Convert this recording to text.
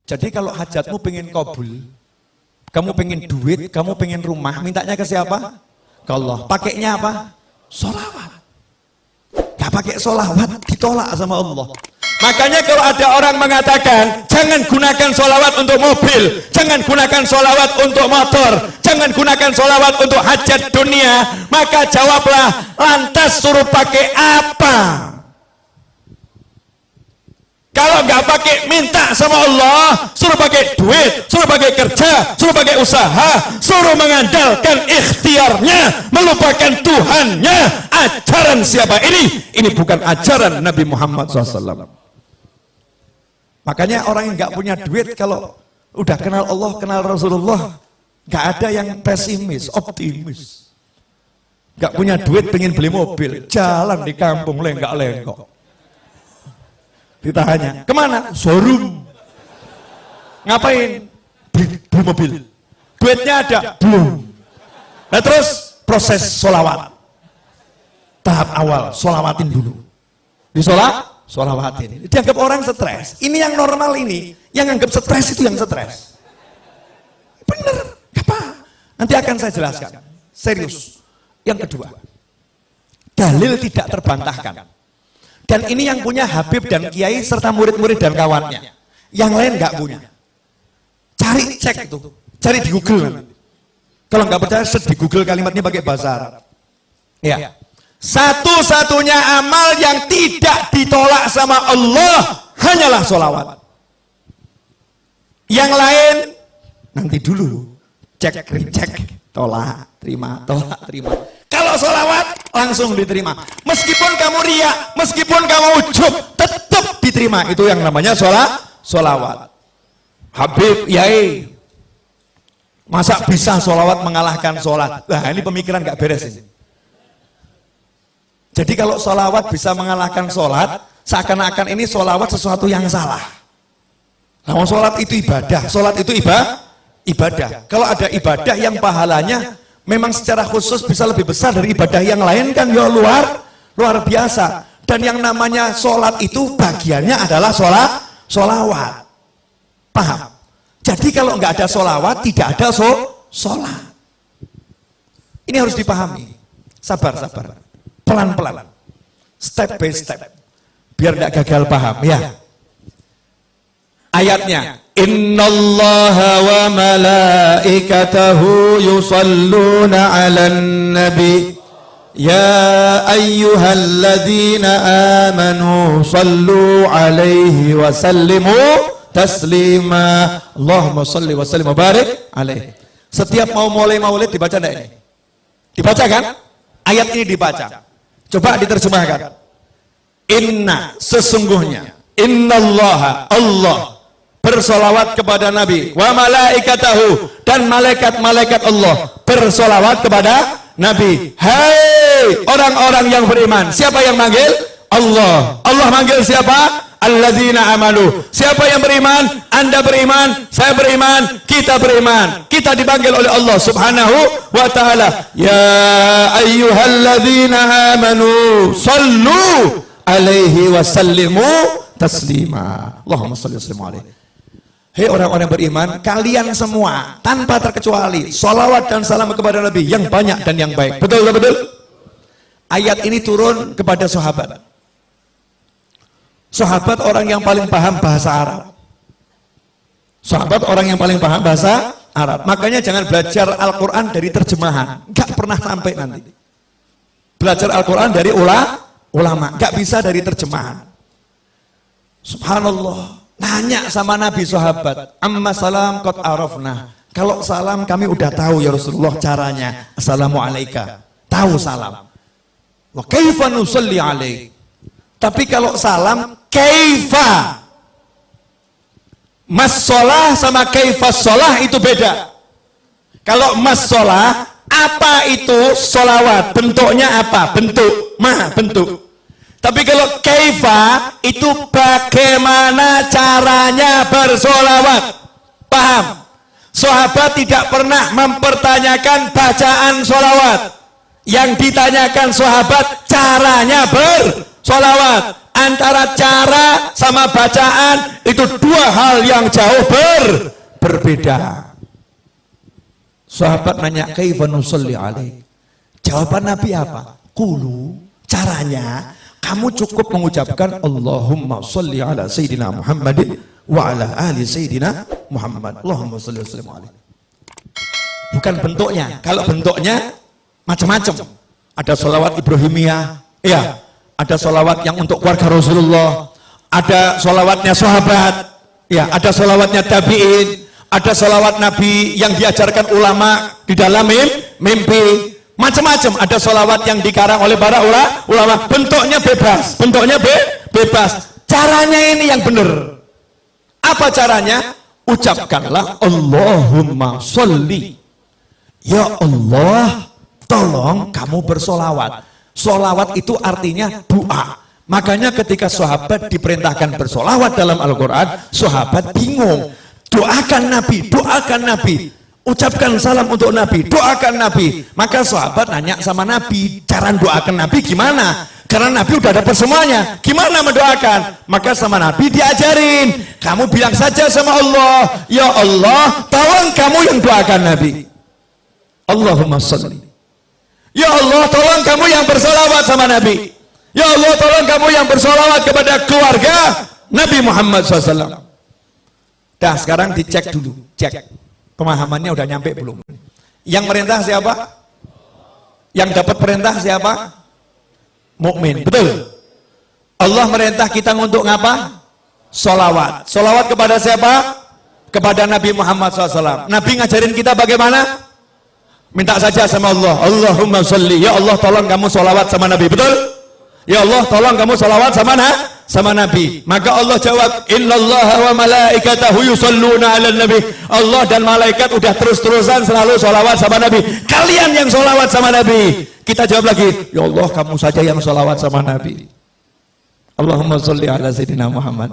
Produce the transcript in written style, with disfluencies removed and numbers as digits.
Jadi kalau hajatmu pengen kabul, kamu pengen duit, kamu pengen rumah, mintanya ke siapa? Ke Allah. Pakainya apa? Sholawat. Gak pakai sholawat, ditolak sama Allah. Makanya kalau ada orang mengatakan jangan gunakan sholawat untuk mobil, jangan gunakan sholawat untuk motor, jangan gunakan sholawat untuk hajat dunia, maka jawablah, lantas suruh pakai apa? Kalau nggak pakai minta sama Allah, suruh pakai duit, suruh pakai kerja, suruh pakai usaha, suruh mengandalkan ikhtiarnya, melupakan Tuhannya. Ajaran siapa ini? Ini bukan ajaran Nabi Muhammad SAW. Makanya orang yang nggak punya duit kalau udah kenal Allah, kenal Rasulullah, nggak ada yang pesimis, optimis. Nggak punya duit pengen beli mobil, jalan di kampung lenggak-lenggok. Ditanya, kemana? Showroom. Ngapain? Beli mobil. Duitnya ada? Belum. Nah terus proses sholawat. Tahap awal, sholawatin dulu. Sholawatin. Dianggap orang stres. Ini yang normal ini. Yang anggap stres itu yang stres. Bener. Apa? Nanti akan saya jelaskan. Serius. Yang kedua. Dalil tidak terbantahkan. Dan ini yang punya Habib dan Kiai serta murid-murid dan kawannya. Yang lain nggak punya. Cari cek itu, cari di Google nanti. Kalau nggak percaya, search di Google kalimatnya pakai bahasa Arab. Ya. Satu-satunya amal yang tidak ditolak sama Allah hanyalah sholawat. Yang lain nanti dulu, cek, recheck, tolak, terima, tolak, terima. Kalau sholawat langsung diterima. Meskipun kamu riak, meskipun kamu ujub, tetap diterima. Itu yang namanya sholawat. Habib, Yai, masa bisa sholawat mengalahkan sholat? Nah ini pemikiran gak beres ini. Jadi kalau sholawat bisa mengalahkan sholat, seakan-akan ini sholawat sesuatu yang salah. Nah sholat itu ibadah, sholat itu ibadah. Kalau ada ibadah yang pahalanya memang secara khusus bisa lebih besar dari ibadah yang lain kan ya luar biasa. Dan yang namanya sholat itu bagiannya adalah sholawat. Paham? Jadi kalau nggak ada sholawat tidak ada sholat. Ini harus dipahami. Sabar. Pelan-pelan. Step by step. Biar nggak gagal paham ya. Ayatnya, innallaha wa malaikatahu yusalluna 'alan nabi ya ayyuhalladzina amanu sallu 'alaihi wa sallimu taslima. Allahumma shalli wa sallim wa barik alaihi. Setiap mau mulai maulid dibaca enggak ini? Dibaca kan? Ayat ini dibaca. Coba diterjemahkan. Inna, sesungguhnya, innallaha, Allah bersolawat kepada Nabi, wa malaikatahu, dan malaikat-malaikat Allah bersolawat kepada Nabi. Hai orang-orang yang beriman. Siapa yang manggil? Allah. Allah manggil siapa? Alladzina amanu. Siapa yang beriman? Anda beriman, saya beriman, kita beriman. Kita dipanggil oleh Allah Subhanahu wa ta'ala. Ya ayyuhalladzina amanu sallu alaihi wa sallimu taslima. Allahumma shalli wa sallim alaihi. Hei orang-orang beriman, kalian semua tanpa terkecuali sholawat dan salam kepada Nabi yang banyak dan yang baik. Betul? Ayat ini turun kepada sahabat. Sahabat orang yang paling paham bahasa Arab. Sahabat orang yang paling paham bahasa Arab. Makanya jangan belajar Al-Quran dari terjemahan. Gak pernah sampai nanti. Belajar Al-Quran dari ulama. Gak bisa dari terjemahan. Subhanallah. Nanya sama Nabi sahabat, amma salam qad arafna. Kalau salam kami udah tahu ya Rasulullah caranya. Assalamualaikum. Tahu salam. Wa kaifa nusalli alaik. Tapi kalau salam kaifa. Mas sholah sama kaifa sholah itu beda. Kalau mas sholah, apa itu sholawat? Bentuknya apa? Bentuk. Bentuk. Tapi kalau kaifa itu bagaimana caranya bersolawat. Paham? Sahabat tidak pernah mempertanyakan bacaan solawat. Yang ditanyakan sahabat caranya bersolawat. antara cara sama bacaan itu dua hal yang jauh berbeda. Sahabat nanya, kaifa nusalli alaik? Jawaban Nabi apa? Qulu, caranya kamu cukup mengucapkan Allahumma sholli ala sayyidina Muhammadin wa ala ali sayyidina Muhammad. Allahumma sholli wa sallim alaihi. Bukan bentuknya. Kalau bentuknya macam-macam. Ada sholawat Ibrahimiyah, ya. Ada sholawat yang untuk keluarga Rasulullah. Ada sholawatnya sahabat, ya. Ada sholawatnya tabi'in. Ada sholawat Nabi yang diajarkan ulama di dalam mimpi. Macam-macam. Ada sholawat yang dikarang oleh para ulama. Bentuknya bebas. Bentuknya bebas. Caranya ini yang benar. Apa caranya? Ucapkanlah Allahumma sholli. Ya Allah, tolong kamu bersolawat. Solawat itu artinya doa. Makanya ketika sahabat diperintahkan bersolawat dalam Al-Quran, sahabat bingung. Doakan Nabi, doakan Nabi. Ucapkan salam untuk Nabi, doakan Nabi. Maka sahabat nanya sama Nabi, cara doakan Nabi gimana? Karena Nabi udah dapat semuanya, gimana mendoakan? Maka sama Nabi diajarin, kamu bilang saja sama Allah, ya Allah, tolong kamu yang doakan Nabi. Allahumma sholli. Ya Allah, tolong kamu yang bersolawat sama Nabi. Ya Allah, tolong kamu yang bersolawat kepada keluarga Nabi Muhammad SAW. Dah, sekarang dicek dulu, cek pemahamannya udah nyampe belum? Yang merintah siapa? Yang dapat perintah siapa? Mukmin, betul. Allah merintah kita untuk ngapa? Solawat. Solawat kepada siapa? Kepada Nabi Muhammad SAW. Nabi ngajarin kita bagaimana? Minta saja sama Allah, Allahumma sholli. Ya Allah, tolong kamu solawat sama Nabi, betul? Ya Allah, tolong kamu solawat sama Nabi. Maka Allah jawab, innallaha wa malaikatahu yusholluna ala nabi. Allah dan malaikat udah terus-terusan selalu solawat sama Nabi. Kalian yang solawat sama Nabi. Kita jawab lagi, ya Allah, kamu saja yang solawat sama Nabi. Allahumma sholli ala sayyidina Muhammad.